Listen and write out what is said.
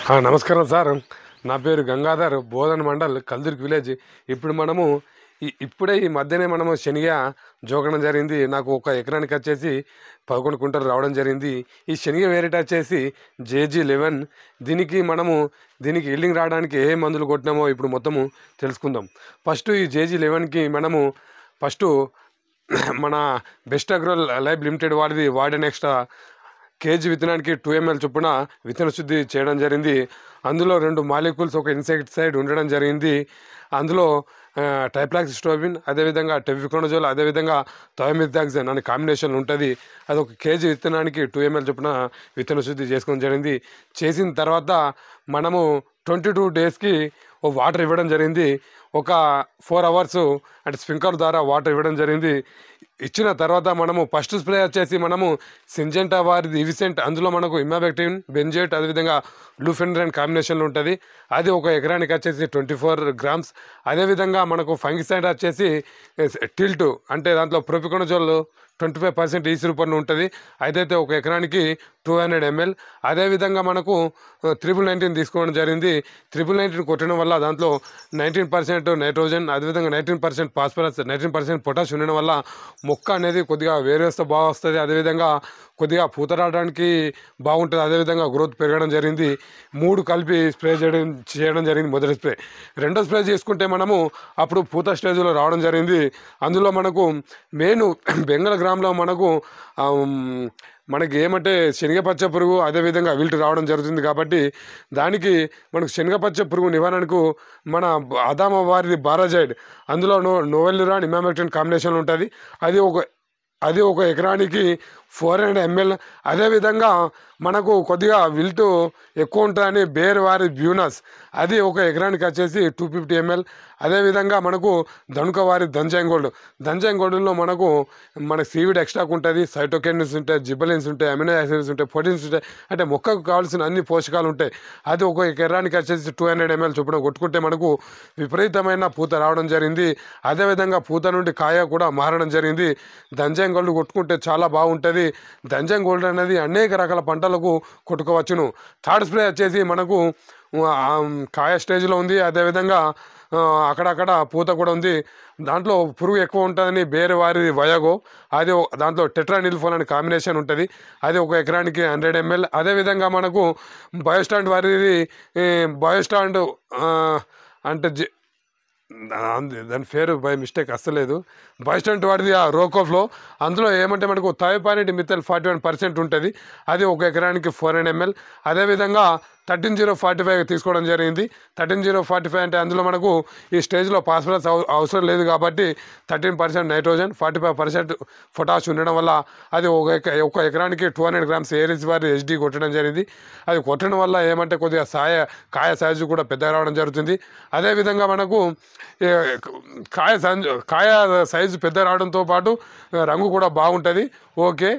నమస్కారం సార్. నా పేరు గంగాధర్, బోధన్ మండల్, కల్దుర్గ్ విలేజ్. ఇప్పుడు మనము ఇప్పుడే ఈ మధ్యనే మనము శనగ జోకడం జరిగింది. నాకు ఒక ఎకరానికి వచ్చేసి 11 కుంటలు రావడం జరిగింది. ఈ శనగ వెరైటీ వచ్చేసి JG11. దీనికి ఈల్డింగ్ రావడానికి ఏ మందులు కొట్టినామో ఇప్పుడు మొత్తము తెలుసుకుందాం. ఫస్ట్ ఈ JG11కి మనము మన బెస్ట్ అగ్రో లైఫ్ లిమిటెడ్ వాడిన ఎక్స్ట్రా కేజీ విత్తనానికి 2 ml చొప్పున విత్తన శుద్ధి చేయడం జరిగింది. అందులో 2 మాలిక్యూల్స్, ఒక ఇన్సెక్టిసైడ్ ఉండడం జరిగింది. అందులో ట్రైప్లాక్సిస్ట్రోబిన్, అదేవిధంగా టెబికొనజోల్, అదేవిధంగా థయోమిథాక్సన్ అనే కాంబినేషన్ ఉంటుంది. అది ఒక కేజీ విత్తనానికి 2 ml చొప్పున విత్తన శుద్ధి చేసుకోవడం జరిగింది. చేసిన తర్వాత మనము 22 డేస్కి వాటర్ ఇవ్వడం జరిగింది. ఒక 4 అవర్స్ అంటే స్ప్రింక్లర్ ద్వారా వాటర్ ఇవ్వడం జరిగింది. ఇచ్చిన తర్వాత మనము ఫస్ట్ స్ప్రే వచ్చేసి మనము సింజెంటా వారిది ఇవిసెంట్, అందులో మనకు ఇమాబెక్టిన్, బెంజేట్, అదేవిధంగా లూఫెండ్రన్ కాంబినేషన్లో ఉంటుంది. అది ఒక ఎకరానికి వచ్చేసి 24 grams. అదేవిధంగా మనకు ఫంగిసైడ్ వచ్చేసి టిల్ట్, అంటే దాంట్లో ప్రొపికొనజోల్ 25% ఈసీ రూపంలో ఉంటుంది. అయితే ఒక ఎకరానికి 200 ml. అదేవిధంగా మనకు 1919 తీసుకోవడం జరిగింది. 1919 కొట్టడం వల్ల దాంట్లో 19% నైట్రోజన్, అదేవిధంగా 19% ఫాస్ఫరస్, 19% పొటాష్ ఉండడం వల్ల మొక్క అనేది కొద్దిగా వేరేస్తే బాగా వస్తుంది. అదేవిధంగా కొద్దిగా పూత రావడానికి బాగుంటుంది. అదేవిధంగా గ్రోత్ పెరగడం జరిగింది. 3 కలిపి స్ప్రే చేయడం జరిగింది. మొదటి స్ప్రే. రెండో స్ప్రే చేసుకుంటే మనము అప్పుడు పూత స్టేజ్లో రావడం జరిగింది. అందులో మనకు మెయిన్ బెంగళ గ్రామంలో మనకి ఏమంటే శనగపచ్చ పురుగు, అదేవిధంగా విల్ట్ రావడం జరుగుతుంది. కాబట్టి దానికి మనకు శనగపచ్చ పురుగు నివారణకు మన అదామ వారిది బారాజైడ్, అందులో నోవెల్లురాన్, ఇమామెక్టిన్ కాంబినేషన్ ఉంటుంది. అది ఒక ఎకరానికి 400 ml. అదేవిధంగా మనకు కొద్దిగా విల్టు ఎక్కువ ఉంటుందని బేర్ వారి బ్యూనస్, అది ఒక ఎకరానికి వచ్చేసి 250 ml. అదేవిధంగా మనకు ధనుక వారి దంజాంగోల్డ్లో మనకు సీవిడ్ ఎక్స్ట్రాక్ ఉంటుంది, సైటోకెనిన్స్ ఉంటాయి, జిబలిన్స్ ఉంటాయి, అమినో యాసిడ్స్ ఉంటాయి, ప్రోటీన్స్ ఉంటాయి, అంటే మొక్కకు కావాల్సిన అన్ని పోషకాలు ఉంటాయి. అది ఒక ఎకరానికి వచ్చేసి 200 ml చొప్పున కొట్టుకుంటే మనకు విపరీతమైన పూత రావడం జరిగింది. అదేవిధంగా పూత నుండి కాయ కూడా మారడం జరిగింది. దంజాంగోల్డ్ కొట్టుకుంటే చాలా బాగుంటుంది. దంజాంగోల్డ్ అనేది అనేక రకాల పంటలకు కొట్టుకోవచ్చును. థర్డ్ స్ప్రే వచ్చేసి మనకు కాయ స్టేజ్లో ఉంది. అదేవిధంగా అక్కడక్కడ పూత కూడా ఉంది. దాంట్లో పురుగు ఎక్కువ ఉంటుందని బేర్ వారిది వయాగో, అది దాంట్లో టెట్రానిల్ఫోన్ అనే కాంబినేషన్ ఉంటుంది. అది ఒక ఎకరానికి 100 ml. అదేవిధంగా మనకు బయోస్టాండ్ వారిది బయోస్టాండ్ అంటే దాని పేరు బై మిస్టేక్ అస్సలేదు. బయోస్టాండ్ వాడిది ఆ రోకోఫ్లో, అందులో ఏమంటే మనకు థయోపానిట్ మిథైల్ 41% ఉంటుంది. అది ఒక ఎకరానికి 400 ml. అదేవిధంగా 13045 తీసుకోవడం జరిగింది. 13045 అంటే అందులో మనకు ఈ స్టేజ్లో ఫాస్ఫరస్ అవసరం లేదు కాబట్టి 13% నైట్రోజన్, 45% పొటాష్ ఉండడం వల్ల అది ఒక ఎకరానికి 200 grams ఏరిస్ వారి HD కొట్టడం జరిగింది. అది కొట్టడం వల్ల ఏమంటే కొద్దిగా కాయ సైజు కూడా పెద్దగా రావడం జరుగుతుంది. అదేవిధంగా మనకు కాయ సైజు పెద్ద రావడంతో పాటు రంగు కూడా బాగుంటుంది. ఓకే.